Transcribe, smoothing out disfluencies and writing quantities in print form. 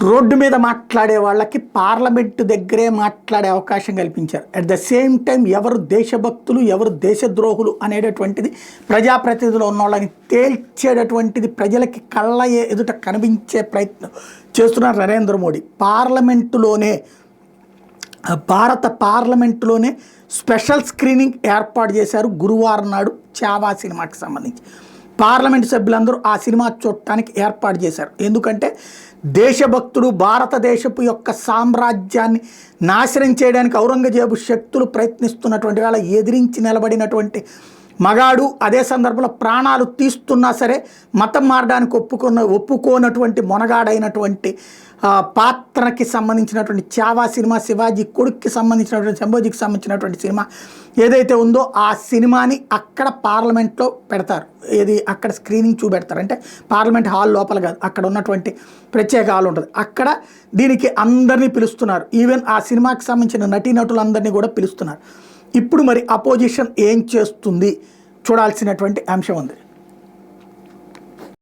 Road మీద మాట్లాడే వాళ్ళకి పార్లమెంటు దగ్గరే మాట్లాడే అవకాశం కల్పించారు. అట్ ద సేమ్ టైం ఎవరు దేశభక్తులు ఎవరు దేశద్రోహులు అనేటటువంటిది ప్రజాప్రతినిధులు ఉన్న వాళ్ళని తేల్చేటటువంటిది ప్రజలకి కళ్ళ ఎదుట కనిపించే ప్రయత్నం చేస్తున్నారు నరేంద్ర మోడీ. భారత పార్లమెంటులోనే స్పెషల్ స్క్రీనింగ్ ఏర్పాటు చేశారు గురువారం నాడు చావా సినిమాకి సంబంధించి. పార్లమెంటు సభ్యులందరూ ఆ సినిమా చూడటానికి ఏర్పాటు చేశారు. ఎందుకంటే దేశభక్తుడు భారతదేశపు యొక్క సామ్రాజ్యాన్ని నాశనం చేయడానికి ఔరంగజేబు శక్తులు ప్రయత్నిస్తున్నటువంటి వేళ ఎదిరించి నిలబడినటువంటి మగాడు, అదే సందర్భంలో ప్రాణాలు తీస్తున్నా సరే మతం మారడానికి ఒప్పుకోనటువంటి మొనగాడైనటువంటి పాత్రకి సంబంధించినటువంటి చావా సినిమా, శివాజీ కొడుక్కి సంబంధించినటువంటి శంభోజీకి సంబంధించినటువంటి సినిమా ఏదైతే ఉందో ఆ సినిమాని అక్కడ పార్లమెంట్లో పెడతారు. అక్కడ స్క్రీనింగ్ చూపెడతారు. అంటే పార్లమెంట్ హాల్ లోపల కాదు, అక్కడ ఉన్నటువంటి ప్రత్యేక హాల్ ఉంటుంది. అక్కడ దీనికి అందరినీ పిలుస్తున్నారు. ఈవెన్ ఆ సినిమాకి సంబంధించిన నటీనటులందరినీ కూడా పిలుస్తున్నారు. ఇప్పుడు మరి అపోజిషన్ ఏం చేస్తుంది చూడాల్సినటువంటి అంశం ఉంది.